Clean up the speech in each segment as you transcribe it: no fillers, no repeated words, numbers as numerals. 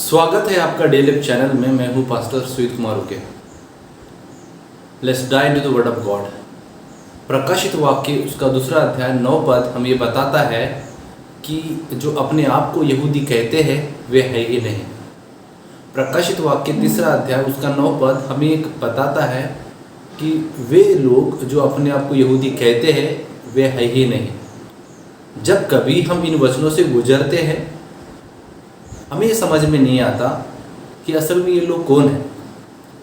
स्वागत है आपका डेली चैनल में। मैं हूं पास्टर सुजीत कुमार उके। Let's dive into the word of God. प्रकाशित वाक्य उसका दूसरा अध्याय 9 पद हमें ये बताता है कि जो अपने आप को यहूदी कहते हैं वे है ही नहीं। प्रकाशित वाक्य तीसरा अध्याय उसका 9 पद हमें एक बताता है कि वे लोग जो अपने आप को यहूदी कहते हैं वे है ही नहीं। जब कभी हम इन वचनों से गुजरते हैं हमें ये समझ में नहीं आता कि असल में ये लोग कौन हैं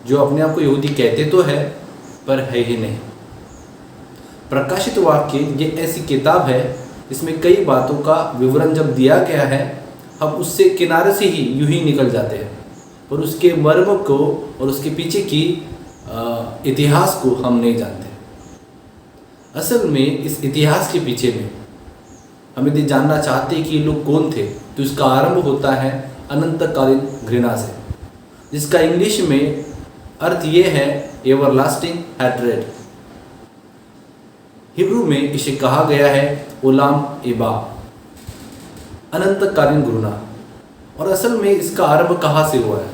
जो अपने आप को यहूदी कहते तो है पर है ही नहीं। प्रकाशित वाक्य ये ऐसी किताब है इसमें कई बातों का विवरण जब दिया गया है हम उससे किनारे से ही यूं ही निकल जाते हैं और उसके मर्म को और उसके पीछे की इतिहास को हम नहीं जानते। असल में इस इतिहास के पीछे में हम यदि जानना चाहते हैं कि ये लोग कौन थे तो इसका आरंभ होता है अनंतकालीन घृणा से, जिसका इंग्लिश में अर्थ ये है एवरलास्टिंग हैट्रेड। हिब्रू में इसे कहा गया है ओलाम एबा, अनंतकालीन घृणा। और असल में इसका आरंभ कहाँ से हुआ है?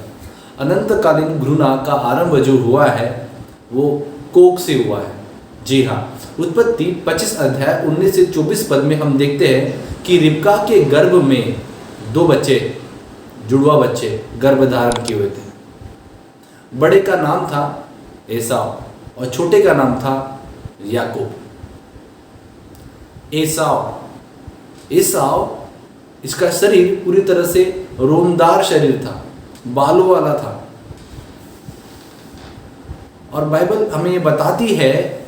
अनंतकालीन घृणा का आरंभ जो हुआ है वो कोक से हुआ है। जी हाँ, उत्पत्ति 25 अध्याय 19 से 24 पद में हम देखते हैं कि रिबका के गर्भ में 2 बच्चे, जुड़वा बच्चे गर्भ धारण किए हुए थे। बड़े का नाम था एसाव और छोटे का नाम था याकूब। एसाव इसका शरीर पूरी तरह से रोमदार शरीर था, बालों वाला था। और बाइबल हमें ये बताती है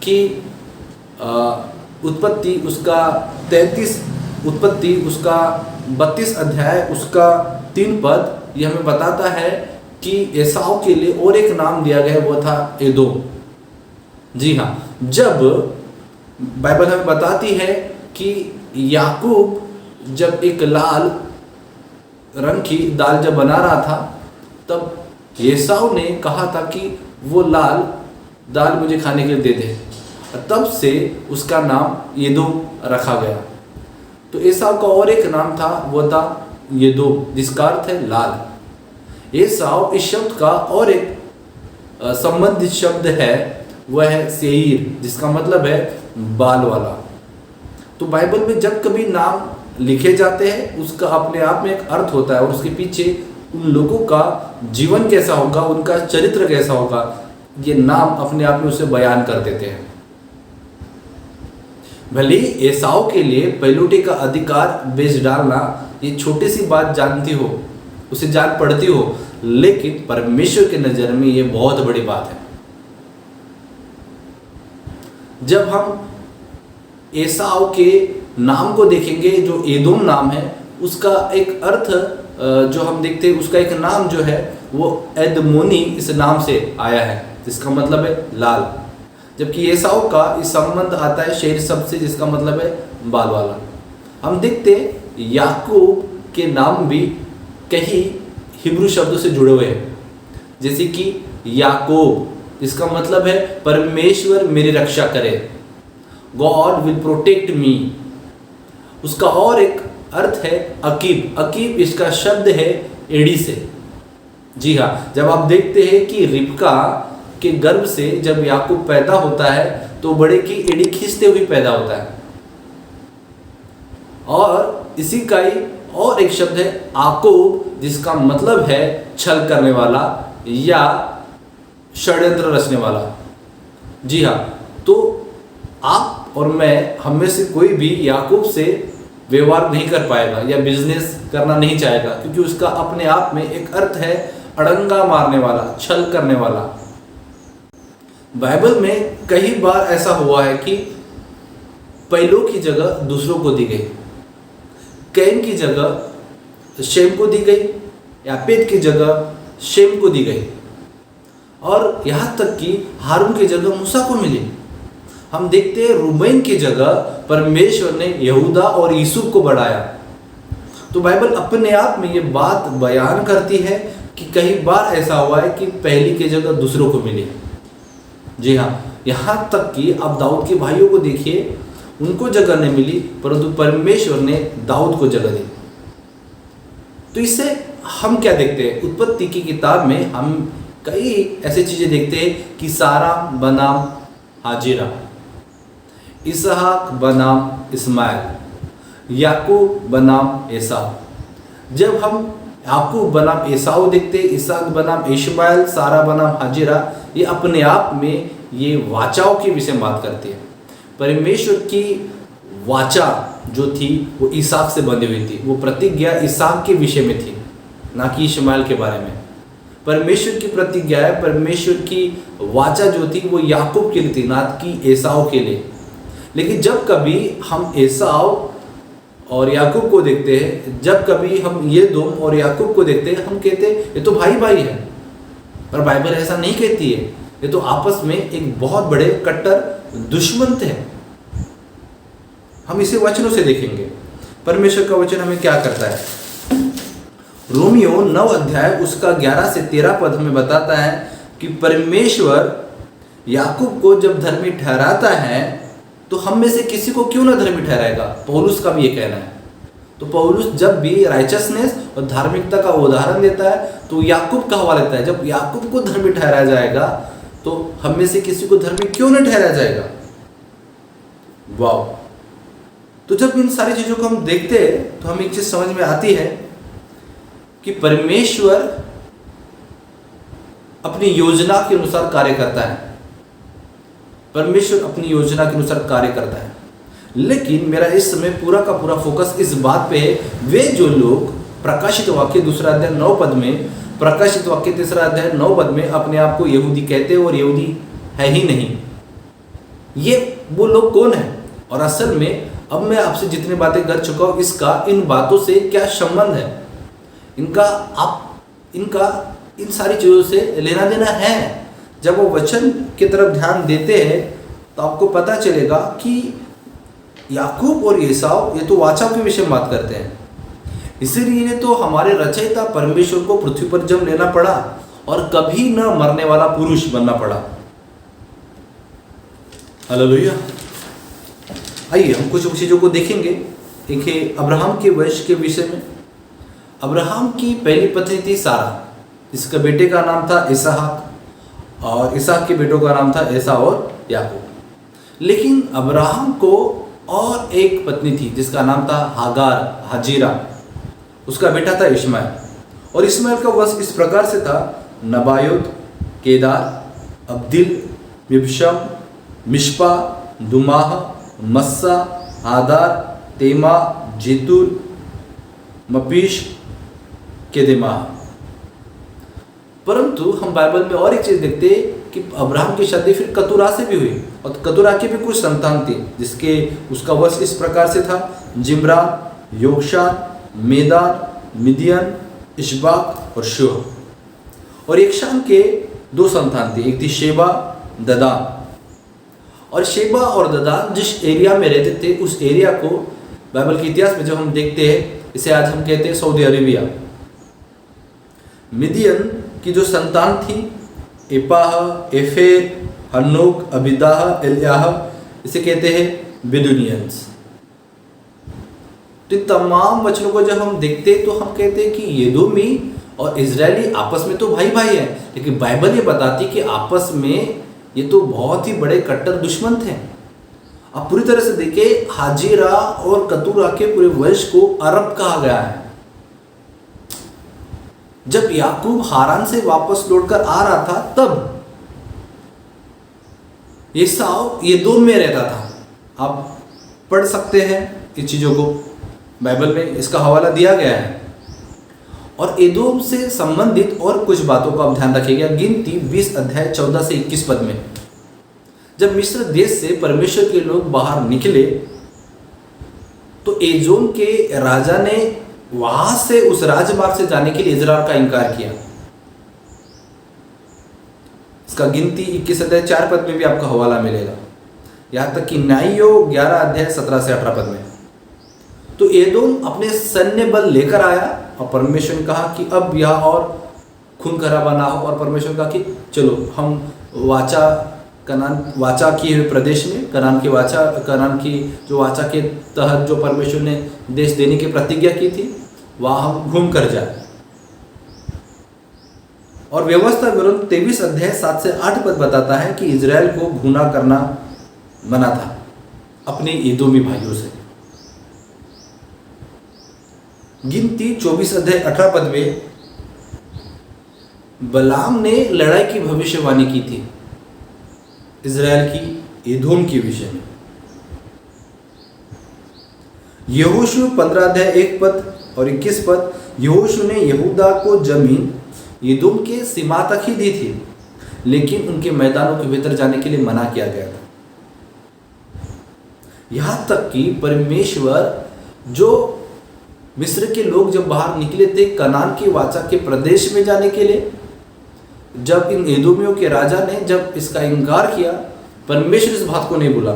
कि उत्पत्ति उसका 32 अध्याय उसका 3 पद ये हमें बताता है कि एसाव के लिए और एक नाम दिया गया वो था एदोम। जी हाँ, जब बाइबल हमें बताती है कि याकूब जब एक लाल रंग की दाल जब बना रहा था तब एसाव ने कहा था कि वो लाल दाल मुझे खाने के लिए दे दे, तब से उसका नाम एदोम रखा गया। तो एसाव का और एक नाम था वो था एदोम, जिसका अर्थ है लाल। एसाव इस शब्द का और एक संबंधित शब्द है वह है सेईर, जिसका मतलब है बाल वाला। तो बाइबल में जब कभी नाम लिखे जाते हैं उसका अपने आप में एक अर्थ होता है और उसके पीछे उन लोगों का जीवन कैसा होगा, उनका चरित्र कैसा होगा, ये नाम अपने आप में उसे बयान कर देते हैं। भले एसाव के लिए पहलौठे का अधिकार बेच डालना ये छोटी सी बात जानती हो, उसे जान पड़ती हो, लेकिन परमेश्वर के नजर में ये बहुत बड़ी बात है। जब हम एसाव के नाम को देखेंगे जो एदोम नाम है, उसका एक अर्थ जो हम देखते हैं उसका एक नाम जो है वो एदमोनी इस नाम से आया है, जिसका मतलब है लाल। जबकि एसाव का इस संबंध आता है शेर शब्द से, जिसका मतलब है बाल वाला। हम देखते हैं याकूब के नाम भी कई हिब्रू शब्दों से जुड़े हुए हैं, जैसे कि याकूब जिसका मतलब है परमेश्वर मेरी रक्षा करे, गॉड विल प्रोटेक्ट मी। उसका और एक अर्थ है अकीब। अकीब इसका शब्द है एड़ी से। जी हाँ, जब आप देखते हैं कि रिबका के गर्भ से जब याकूब पैदा होता है तो बड़े की एड़ी खींचते हुए पैदा होता है। और इसी का ही और एक शब्द है आकोब, जिसका मतलब है छल करने वाला या षड्यंत्र रचने वाला। जी हाँ, तो आप और मैं, हम में से कोई भी याकूब से व्यवहार नहीं कर पाएगा या बिजनेस करना नहीं चाहेगा, क्योंकि उसका अपने आप में एक अर्थ है अड़ंगा मारने वाला, छल करने वाला। बाइबल में कई बार ऐसा हुआ है कि पहलों की जगह दूसरों को दी गई, कैन की जगह शेम को दी गई, यापेत की जगह शेम को दी गई, और यहाँ तक कि हारून की जगह मूसा को मिली। हम देखते हैं रूबेन की जगह परमेश्वर ने यहूदा और यूसुफ को बढ़ाया। तो बाइबल अपने आप में ये बात बयान करती है कि कई बार ऐसा हुआ है कि पहली की जगह दूसरों को मिली। जी हाँ, यहाँ तक कि आप दाऊद के भाइयों को देखिए, उनको जगह नहीं मिली परंतु परमेश्वर ने दाऊद को जगह दी। तो इससे हम क्या देखते हैं, उत्पत्ति की किताब में हम कई ऐसी चीज़ें देखते हैं कि सारा बनाम हाजिरा, इसहाक बनाम इस्माइल, याकूब बनाम एसाव। जब हम याकूब बनाम एसाव देखते हैं, इसहाक बनाम इश्माइल, सारा बनाम हाजिरा, ये अपने आप में ये वाचाओं के विषय में बात करती है। परमेश्वर की वाचा जो थी वो इसहाक से बंधी हुई थी, वो प्रतिज्ञा इसहाक के विषय में थी, ना कि इश्माइल के बारे में। परमेश्वर की प्रतिज्ञा है, परमेश्वर की वाचा जो थी वो याकूब के लिए थी, ना कि एसाव के लिए। लेकिन जब कभी हम एसाव और याकूब को देखते हैं, जब कभी हम ये दोम और याकूब को देखते हैं, हम कहते हैं ये तो भाई भाई है, पर बाइबल ऐसा नहीं कहती है। ये तो आपस में एक बहुत बड़े कट्टर दुश्मन थे। हम इसे वचनों से देखेंगे परमेश्वर का वचन हमें क्या करता है। रोमियो 9 अध्याय उसका 11 से 13 पद हमें बताता है कि परमेश्वर याकूब को जब धर्मी ठहराता है तो हम में से किसी को क्यों ना धर्मी ठहराएगा। पौलुस का भी ये कहना है। तो पौलुस जब भी राइचसनेस और धार्मिकता का उदाहरण देता है तो याकूब का हवाला देता है। जब याकूब को धर्मी ठहराया जाएगा तो हम में से किसी को धर्मी क्यों ना ठहराया जाएगा। वाह। तो जब इन सारी चीज़ों को हम देखते हैं तो हमें एक चीज़ समझ में आती है कि परमेश्वर अपनी योजना के अनुसार कार्य करता है। परमेश्वर अपनी योजना के अनुसार कार्य करता है। लेकिन मेरा इस समय पूरा का पूरा फोकस इस बात पे है, वे जो लोग प्रकाशित वाक्य 2 अध्याय 9 पद में, प्रकाशित वाक्य 3 अध्याय 9 पद में अपने आप को यहूदी कहते हैं और यहूदी है ही नहीं, ये वो लोग कौन है। और असल में अब मैं आपसे जितनी बातें कर चुका हूँ इसका इन बातों से क्या संबंध है, इनका इन सारी चीज़ों से लेना देना है। जब वो वचन की तरफ ध्यान देते हैं तो आपको पता चलेगा कि याकूब और एसाव ये तो वाचा के विषय में बात करते हैं। इसीलिए तो हमारे रचयिता परमेश्वर को पृथ्वी पर जन्म लेना पड़ा और कभी न मरने वाला पुरुष बनना पड़ा। हालेलुया। आइए हम कुछ चीज़ों को देखेंगे। देखिए अब्राहम के वंश के विषय में। अब्राहम की पहली पत्नी थी सारा, जिसका बेटे का नाम था इसहाक और इसहाक के बेटों का नाम था एसाव और याकूब। लेकिन अब्राहम को और एक पत्नी थी जिसका नाम था हागार, हाजिरा, उसका बेटा था इश्माइल। और इश्माइल का वंश इस प्रकार से था, नबायोत, केदार, अब्दिल, मिबशम, मिश्पा, दुमाह, मस्सा, आदार, तेमा, जेतुर, मपीश, केदेमा। परंतु हम बाइबल में और एक चीज़ देखते हैं कि अब्राहम की शादी फिर कतुरा से भी हुई और कतुरा की भी कुछ संतान थी, जिसके उसका वंश इस प्रकार से था, जिम्रा, योक्षान, मेदान, मिदियन, इशबाक और शूह। और यक्षान के 2 संतान थी, एक थी शेबा, ददान। और शेबा और ददान जिस एरिया में रहते थे उस एरिया को बाइबल के इतिहास में जब हम देखते हैं, इसे आज हम कहते हैं सऊदी अरेबिया। मिदियन की जो संतान थी, एपाह, एफेर, हन्नोक, अबिदाह, एलियाह, इसे कहते हैं बेदुनियंस। तो तमाम वचनों को जब हम देखते हैं तो हम कहते हैं कि यदोमी और इजरायली आपस में तो भाई भाई हैं, लेकिन बाइबल ये बताती कि आपस में ये तो बहुत ही बड़े कट्टर दुश्मन थे। अब पूरी तरह से देखिए, हाजिरा और कतूरा के पूरे वंश को अरब कहा गया है। जब याकूब हारान से वापस लौटकर आ रहा था तब एसाव एदोम में रहता था। आप पढ़ सकते हैं इस चीज़ों को, बाइबल में इसका हवाला दिया गया है। और एदोम से संबंधित और कुछ बातों का आप ध्यान रखिएगा। गिनती 20 अध्याय 14 से 21 पद में, जब मिस्र देश से परमेश्वर के लोग बाहर निकले तो एदोम के राजा ने वहां से उस राजमार्ग से जाने के लिए इजराइल का इनकार किया। इसका गिनती 21 अध्याय 4 पद में भी आपको हवाला मिलेगा, यहां तक कि न्यायो 11 अध्याय 17 से 18 पद में। तो एदोम अपने सैन्य बल लेकर आया और परमेश्वर ने कहा कि अब यह और खून खराबा ना हो। और परमेश्वर ने कहा कि चलो हम वाचा की प्रदेश में कनान की जो वाचा के तहत जो परमेश्वर ने देश देने की प्रतिज्ञा की थी वहाँ हम घूम कर जाए। और व्यवस्था विवरण 23 अध्याय 7 से 8 पद बताता है कि इजराइल को घूना करना मना था अपने एदोमी भाइयों से। गिनती 24 अध्याय 18 पद में बलाम ने लड़ाई की भविष्यवाणी की थी इजराइल की एदोम के विषय में। यहोशू 15 अध्याय 1 पद और 21 पद, यहोशू ने यहूदा को जमीन एदोम के सीमा तक ही दी थी, लेकिन उनके मैदानों के भीतर जाने के लिए मना किया गया था। यहां तक कि परमेश्वर, जो मिस्र के लोग जब बाहर निकले थे कनान की वाचा के प्रदेश में जाने के लिए, जब इन एदोमियों के राजा ने जब इसका इनकार किया, परमेश्वर इस बात को नहीं भूला।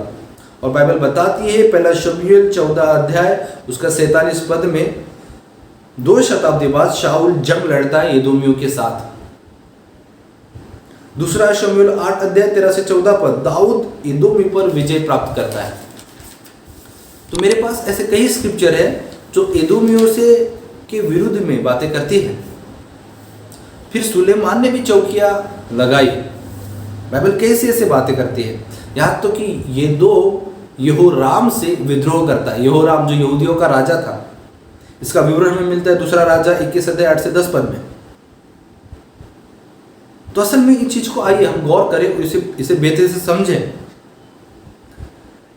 और बाइबल बताती है पहला शमूएल 14 अध्याय उसका 47 पद में 2 शताब्दी बाद शाऊल जंग लड़ता है एदोमियों के साथ। दूसरा शमूएल 8 अध्याय 13 से 14 पद, दाऊद एदोमी पर विजय प्राप्त करता है। तो मेरे पास ऐसे कई स्क्रिप्चर है जो एदोमियों से के विरुद्ध में बातें करती है। फिर सुलेमान ने भी चौकियां लगाई। बाइबल कैसे ऐसे बातें करती है, यहाँ तो कि ये दो यहोराम से विद्रोह करता है। यहोराम जो यहूदियों का राजा था, इसका विवरण हमें मिलता है दूसरा राजा 21 अध्याय 8 से 10 पद में। तो असल में इन चीज को आइए हम गौर करें, इसे बेहतर से समझें।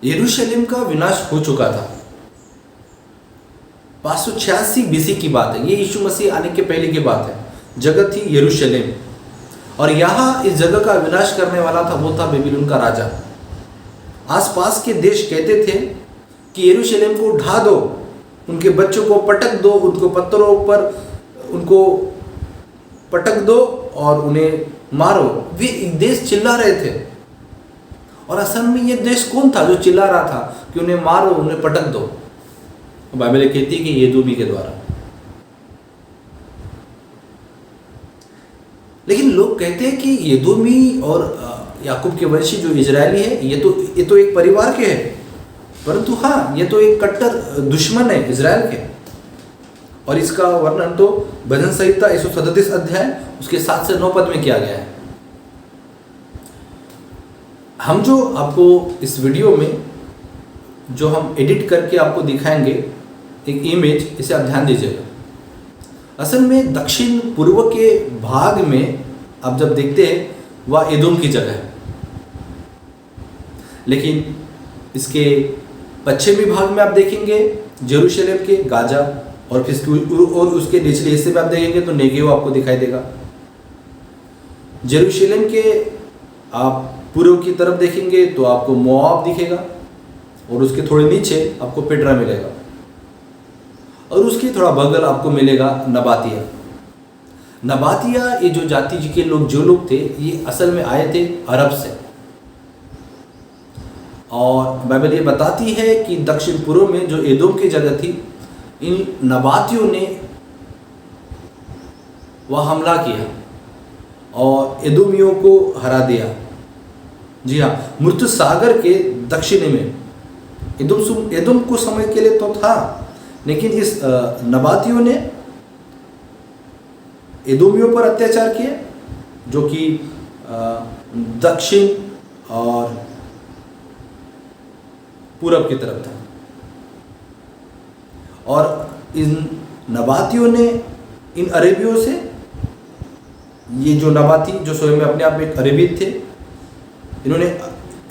यरूशलेम का विनाश हो चुका था, 586 बीसी की बात है। ये यीशु मसीह आने के पहले की बात है। जगह थी यरूशलेम, और यहाँ इस जगह का विनाश करने वाला था, वो था बेबीलोन का राजा। आसपास के देश कहते थे कि यरूशलेम को ढा दो, उनके बच्चों को पटक दो, उनको पत्थरों पर उनको पटक दो और उन्हें मारो। वे देश चिल्ला रहे थे, और असल में ये देश कौन था जो चिल्ला रहा था कि उन्हें मारो, उन्हें पटक दो? बाइबल कहती है कि एदोमी के द्वारा। लेकिन लोग कहते हैं कि एदोमी और याकूब के वंशी जो इजरायली है, ये तो एक परिवार के हैं, परंतु हाँ, ये तो एक कट्टर दुश्मन है इजराइल के। और इसका वर्णन तो भजन संहिता 137 अध्याय उसके 7 से 9 पद में किया गया है। हम जो आपको इस वीडियो में जो हम एडिट करके आपको दिखाएंगे एक इमेज, इसे आप ध्यान दीजिएगा। असल में दक्षिण पूर्व के भाग में आप जब देखते हैं वह एदोम की जगह है, लेकिन इसके पश्चिमी भाग में आप देखेंगे जेरूशलेम के गाजा, और फिर और उसके निचले हिस्से में आप देखेंगे तो नेगेव आपको दिखाई देगा। जेरूशलेम के आप पूर्व की तरफ देखेंगे तो आपको मोआब दिखेगा, और उसके थोड़े नीचे आपको पेड्रा मिलेगा, और उसके थोड़ा बगल आपको मिलेगा नबातिया। नबातिया ये जो जाति जी के लोग जो लोग थे, ये असल में आए थे अरब से। और बाइबल ये बताती है कि दक्षिण पूर्व में जो एदोम की जगह थी, इन नबातियों ने वह हमला किया और एदोमियों को हरा दिया। जी हाँ, मृत्यु सागर के दक्षिण में एदोम कुछ समय के लिए तो था, लेकिन इस नबातियों ने एदोमियों पर अत्याचार किए, जो कि दक्षिण और पूरब की तरफ था। और इन नबातियों ने इन अरेबियों से, ये जो नबाती जो स्वयं में अपने आप में एक अरेबी थे, इन्होंने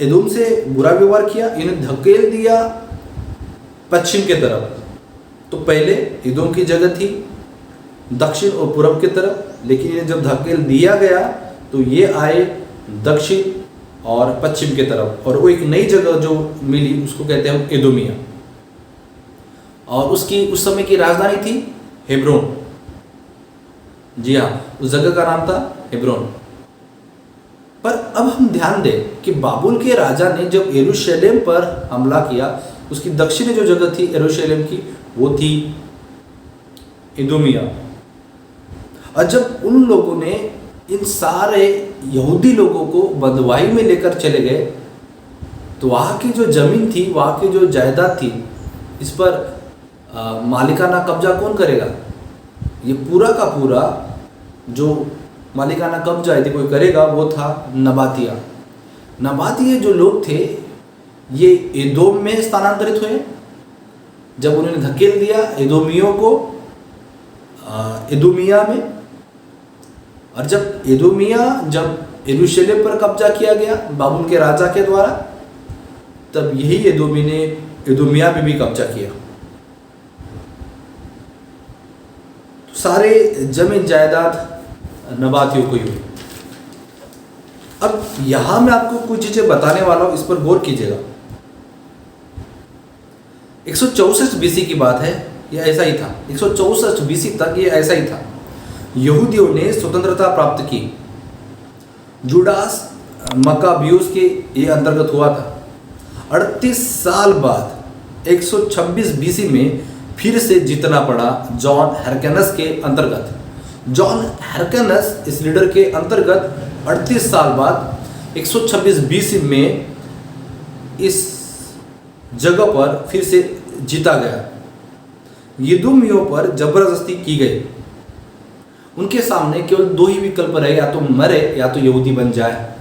एदोम से बुरा व्यवहार किया, इन्हें धकेल दिया पश्चिम के तरफ। तो पहले एदोम की जगह थी दक्षिण और पूरब की तरफ, लेकिन इन्हें जब धकेल दिया गया तो ये आए दक्षिण और पश्चिम की तरफ, और वो एक नई जगह जो मिली उसको कहते हैं एदोमिया, और उसकी उस समय की राजधानी थी हेब्रोन। जी हाँ, उस जगह का नाम था हेब्रोन। पर अब हम ध्यान दें कि बाबुल के राजा ने जब यरूशलेम पर हमला किया, उसकी दक्षिणी जो जगह थी यरूशलेम की, वो थी एदोमिया। और जब उन लोगों ने इन सारे यहूदी लोगों को बंधुआई में लेकर चले गए, तो वहाँ की जो ज़मीन थी, वहाँ की जो जायदाद थी, इस पर मालिकाना कब्जा कौन करेगा? ये पूरा का पूरा जो मालिकाना कब्जा यदि कोई करेगा वो था नबातिया। नबातिये जो लोग थे ये एदोम में स्थानांतरित हुए जब उन्होंने धकेल दिया एदोमियों को एदोमिया में, और जब यरूशलेम पर कब्जा किया गया बाबुल के राजा के द्वारा, तब यही एदोमी ने एदोमिया पे भी कब्जा किया। तो सारे जमीन जायदाद नबातियों को ही हुई। अब यहां मैं आपको कुछ चीजें बताने वाला हूं, इस पर गौर कीजिएगा। 164 बीसी की बात है, यह ऐसा ही था। 164 बीसी तक ये ऐसा ही था। यहूदियों ने स्वतंत्रता प्राप्त की। जुडास मकाबियुस के ये अंतर्गत हुआ था। 38 साल बाद 126 बीसी में फिर से जीतना पड़ा जॉन हरकनस के अंतर्गत। जॉन हरकनस इस लीडर के अंतर्गत 38 साल बाद 126 बीसी में इस जगह पर फिर से जीता गया। यदूमियों पर जबरदस्ती की गई। उनके सामने केवल दो ही विकल्प रहे, या तो मरे या तो यहूदी बन जाए।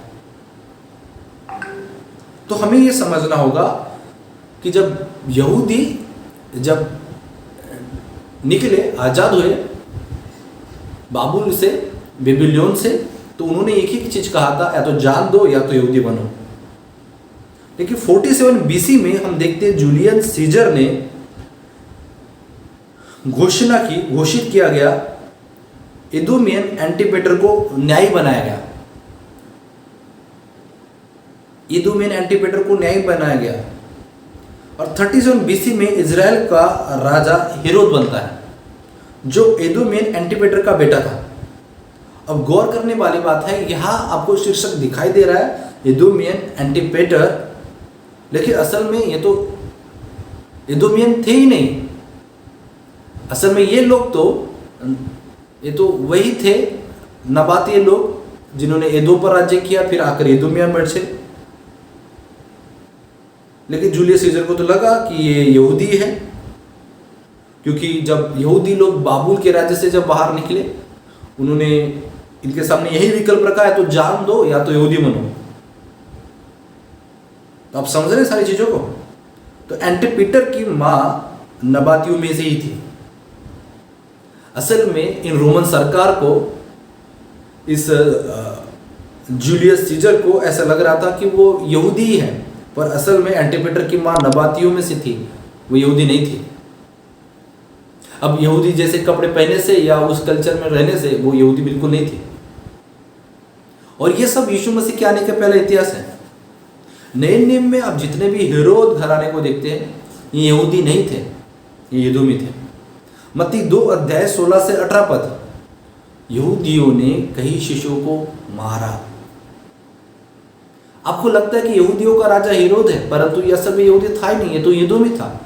तो हमें यह समझना होगा कि जब यहूदी जब निकले, आजाद हुए बाबुल से, बेबीलोन से, तो उन्होंने एक ही चीज कहा था, या तो जान दो या तो यहूदी बनो। लेकिन 47 बीसी में हम देखते हैं जूलियस सीजर ने घोषित किया गया, एदोमियन एंटीपेटर को न्यायी बनाया गया। एदोमियन एंटीपेटर को न्यायी बनाया गया। और 37 बीसी में इजराइल का राजा हेरोद बनता है, जो एदोमियन एंटीपेटर का बेटा था। अब गौर करने वाली बात है, यहां आपको शीर्षक दिखाई दे रहा है एदोमियन एंटीपेटर, लेकिन असल में ये तो एदोमियन थे ही नहीं। असल में ये लोग ये तो वही थे नबाती लोग जिन्होंने एदोम पर राज्य किया, फिर आकर एदोमिया में बसे। लेकिन जूलियस सीजर को तो लगा कि ये यहूदी है, क्योंकि जब यहूदी लोग बाबुल के राज्य से जब बाहर निकले, उन्होंने इनके सामने यही विकल्प रखा है, तो जान दो या तो यहूदी बनो। तो आप समझ रहे सारी चीजों को। तो एंटीपेटर की मां नबातियों में से ही थी। असल में इन रोमन सरकार को, इस जूलियस सीजर को ऐसा लग रहा था कि वो यहूदी ही है, पर असल में एंटीपेटर की मां नबातियों में से थी, वो यहूदी नहीं थी। अब यहूदी जैसे कपड़े पहने से या उस कल्चर में रहने से वो यहूदी बिल्कुल नहीं थी। और ये सब यीशु मसीह के आने का पहला इतिहास है। नए नियम में आप जितने भी हेरोद घराने को देखते हैं, ये यहूदी नहीं थे, ये यदूमी थे। मत्ती 2 अध्याय 16 से 18 पद, यहूदियों ने कई शिशुओं को मारा। आपको लगता है कि यहूदियों का राजा हेरोद है, परंतु यह सब यहूदी था ही नहीं, ये तो यदूमी था।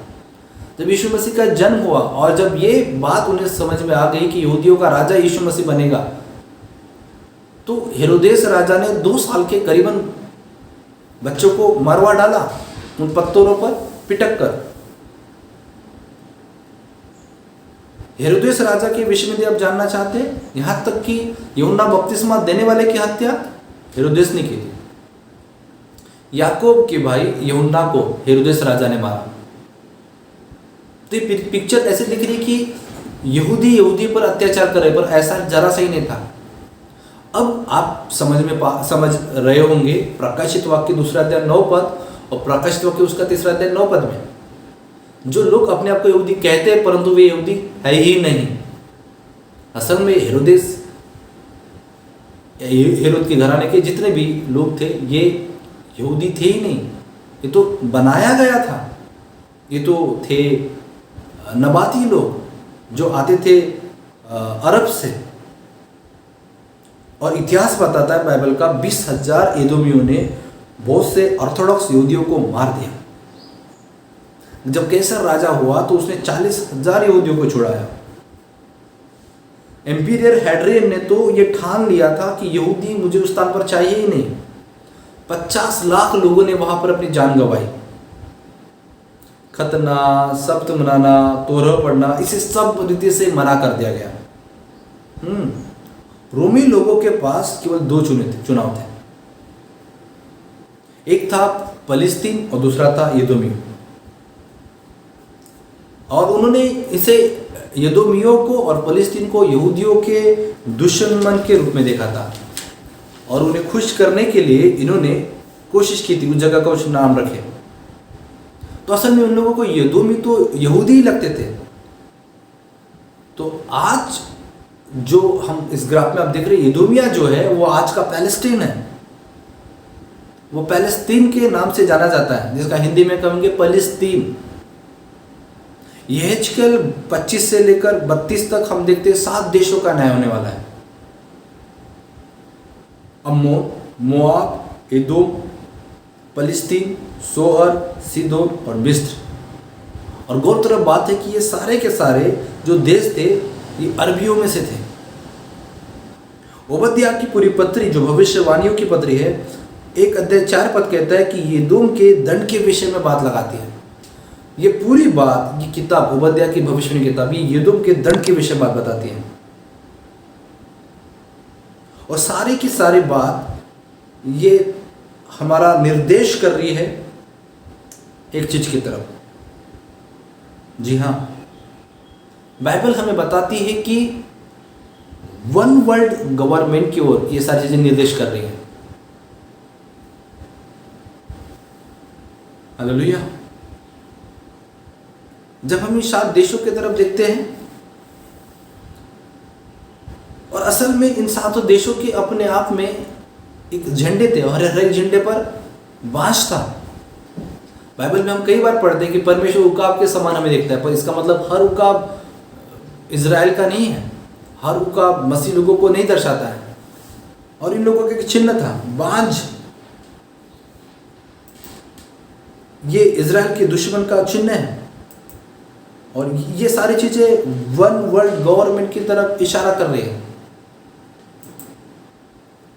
जब यीशु मसीह का जन्म हुआ और जब ये बात उन्हें समझ में आ गई कि यहूदियों का राजा यीशु मसीह बनेगा, तो हेरोदेस राजा ने 2 साल के करीबन बच्चों को मरवा डाला, उन पत्थरों पर पिटक कर। हेरोदेस राजा के विषय में यदि आप जानना चाहते हैं, यहां तक कि यूहन्ना बपतिस्मा देने वाले की हत्या हेरोदेस ने की थी। याकूब के भाई यूहन्ना को हेरोदेस राजा ने मारा। तो ये पिक्चर ऐसे दिख रही कि यहूदी पर अत्याचार कर रहे, पर ऐसा जरा सही नहीं था। अब आप समझ रहे होंगे प्रकाशित वाक्य 2 अध्याय 9 पद और प्रकाशित वाक्य उसका 3 अध्याय 9 पद में जो लोग अपने आप को यहूदी कहते हैं, परंतु वे यहूदी है ही नहीं। असल में हेरोद के घराने के जितने भी लोग थे, ये यहूदी थे ही नहीं, ये तो बनाया गया था। ये तो थे नबाती लोग जो आते थे अरब से। और इतिहास बताता है बाइबल का, 20,000 एदोमियों ने बहुत से ऑर्थोडॉक्स यहूदियों को मार दिया। जब कैसर राजा हुआ तो उसने 40,000 यहूदियों को छुड़ाया। एम्पीरियर हैड्रियन ने तो ये ठान लिया था कि यहूदी मुझे उस स्थान पर चाहिए ही नहीं। 50 लाख लोगों ने वहां पर अपनी जान गंवाई। खतना, सप्त मनाना, तोरह पढ़ना, इसे सब रीति से मना कर दिया गया। रोमी लोगों के पास केवल दो चुनाव थे। एक था फलस्तीन और दूसरा था यदोमियों। और उन्होंने इसे यदोमियों को और फलस्तीन को यहूदियों के दुश्मन के रूप में देखा था, और उन्हें खुश करने के लिए इन्होंने कोशिश की थी उस जगह का उस नाम रखे। तो असल में उन लोगों को यदोमी तो यहूदी ही लगते थे। तो आज जो हम इस ग्राफ में आप देख रहे हैं, यदोमिया जो है वो आज का पैलेस्टीन है। वो पैलेस्तीन के नाम से जाना जाता है, जिसका हिंदी में कहेंगे फलस्तीन। यहेजकेल 25 से लेकर 32 तक हम देखते हैं 7 देशों का न्याय होने वाला है। अम्मोन, मोआब, एदोम, फलस्तीन, सोअर, सीदोन और मिस्र। और गौरतलब बात है कि ये सारे के सारे जो देश थे ये अरबियों में से थे। ओबद्याह की पूरी पत्री जो भविष्यवाणियों की पत्री है, 1 अध्याय 4 पद कहता है कि यदोम के दंड के विषय में बात लगाती है। ये पूरी बात, ये किताब ओबद्याह की भविष्यवाणी किताब, ये यदोम के दंड के विषय में बात बताती है। और सारी की सारी बात ये हमारा निर्देश कर रही है एक चीज की तरफ। जी हाँ, बाइबल हमें बताती है कि वन वर्ल्ड गवर्नमेंट की ओर ये सारी चीजें निर्देश कर रही है। हालेलुया। जब हम इन 7 देशों की तरफ देखते हैं, और असल में इन 7 देशों के अपने आप में एक झंडे थे, और हर एक झंडे पर बांस था। बाइबल में हम कई बार पढ़ते हैं कि परमेश्वर उकाब के समान हमें देखता है, पर इसका मतलब हर उकाब इज़राइल का नहीं है, हर उकाब मसीह लोगों को नहीं दर्शाता है। और इन लोगों का एक चिन्ह था बांझ, ये इज़राइल के दुश्मन का चिन्ह है। और ये सारी चीजें वन वर्ल्ड गवर्नमेंट की तरफ इशारा कर रही है।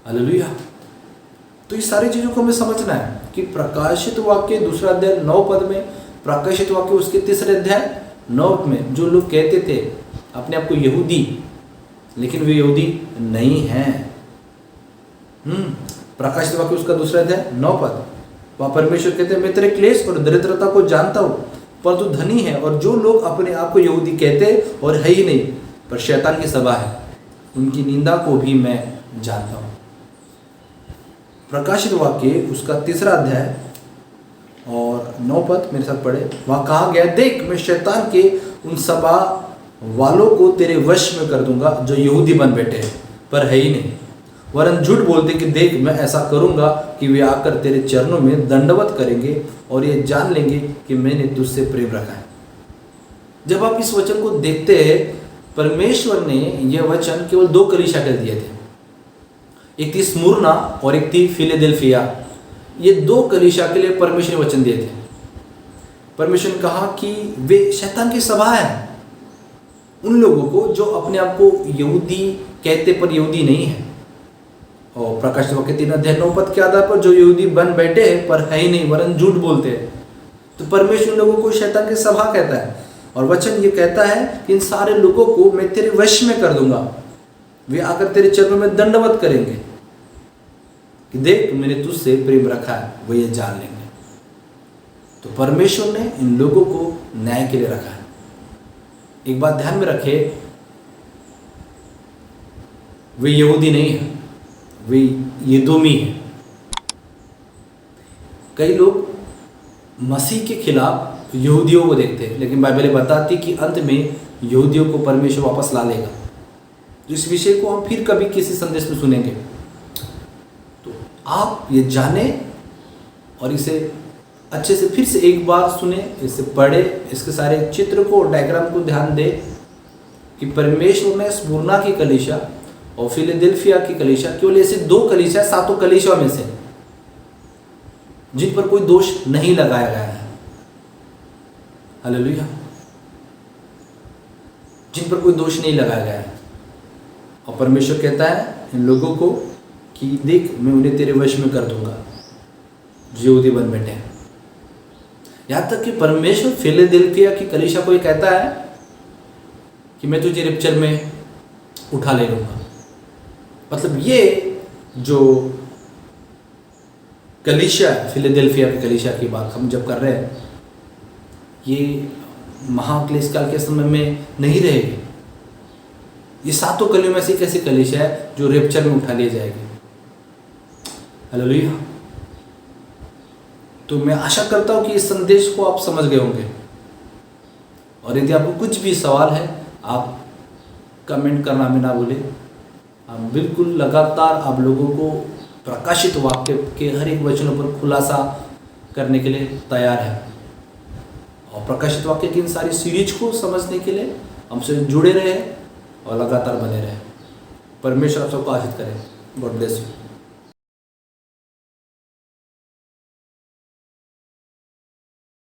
हालेलुया। तो इस सारी चीजों को हमें समझना है कि प्रकाशित वाक्य 2 अध्याय 9 पद में, प्रकाशित वाक्य उसके 3 अध्याय 9 में जो लोग कहते थे अपने आप को यहूदी, लेकिन वे यहूदी नहीं हैं। प्रकाशित वाक्य उसका 2 अध्याय 9 पद, वहाँ परमेश्वर कहते हैं मैं तेरे क्लेश और दरिद्रता को जानता हूँ, पर तू धनी है। और जो लोग अपने आप को यहूदी कहते और है ही नहीं, पर शैतान की सभा है, उनकी निंदा को भी मैं जानता हूँ। प्रकाशित वाक्य उसका 3 अध्याय और 9 पद मेरे साथ पढ़े। वहाँ कहा गया, देख मैं शैतान के उन सभा वालों को तेरे वश में कर दूंगा जो यहूदी बन बैठे हैं पर है ही नहीं, वरन झूठ बोलते कि देख मैं ऐसा करूंगा कि वे आकर तेरे चरणों में दंडवत करेंगे और ये जान लेंगे कि मैंने तुझसे प्रेम रखा है। जब आप इस वचन को देखते हैं, परमेश्वर ने यह वचन केवल 2 कलीसिया के दिए थे, एक थी स्मुरना और एक थी फिलाडेल्फिया। ये 2 कलीसिया के लिए परमेश्वर ने वचन दिए थे। परमेश्वर ने कहा कि वे शैतान की सभा है, उन लोगों को जो अपने आप को यहूदी कहते पर यहूदी नहीं है। और प्रकाशित वाक्य 3 अध्याय 9 पद के आधार पर जो यहूदी बन बैठे हैं पर है ही नहीं, वरन झूठ बोलते हैं, तो परमेश्वर उन लोगों को शैतान की सभा कहता है। और वचन ये कहता है कि इन सारे लोगों को मैं तेरे वश में कर दूंगा, वे आकर तेरे चरणों में दंडवत करेंगे कि देख मैंने तुझसे प्रेम रखा है, वो ये जान लेंगे। तो परमेश्वर ने इन लोगों को न्याय के लिए रखा है। एक बात ध्यान में रखे, वे यहूदी नहीं है, वे यदोमी है। कई लोग मसीह के खिलाफ यहूदियों को देखते हैं, लेकिन बाइबल बताती कि अंत में यहूदियों को परमेश्वर वापस ला लेगा। इस विषय को हम फिर कभी किसी संदेश में सुनेंगे। तो आप ये जाने और इसे अच्छे से फिर से एक बार सुने, इसे पढ़े, इसके सारे चित्र को और डायग्राम को ध्यान दे कि परमेश्वर ने स्मुरना की कलीसिया और फिलाडेल्फिया की कलीसिया, केवल ऐसे 2 कलीसिया 7 कलीसियाओं में से जिन पर कोई दोष नहीं लगाया गया है। हालेलुया। जिन पर कोई दोष नहीं लगाया गया है। और परमेश्वर कहता है इन लोगों को कि देख मैं उन्हें तेरे वश में कर दूंगा जो यहूदी बन बैठे हैं। यहां तक कि परमेश्वर फिलाडेल्फिया की कलीसिया को ये कहता है कि मैं तुझे रिप्चर में उठा ले लूंगा। मतलब ये जो कलीसिया, फिलाडेल्फिया की कलीसिया की बात हम जब कर रहे हैं, ये महाक्लेश काल के समय में नहीं रहेगी। ये सातों कलियों में से एक ऐसी कलीसिया है जो रेप्चर में उठा लिए जाएगी। हालेलुया। तो मैं आशा करता हूँ कि इस संदेश को आप समझ गए होंगे, और यदि आपको कुछ भी सवाल है आप कमेंट करना भी ना भूलें। हम बिल्कुल लगातार आप लोगों को प्रकाशित वाक्य के हर एक वचनों पर खुलासा करने के लिए तैयार है, और प्रकाशित वाक्य की इन सारी सीरीज को समझने के लिए हमसे जुड़े रहे और लगातार बने रहे। परमेश्वर आप सबको आशीष करें। God bless you.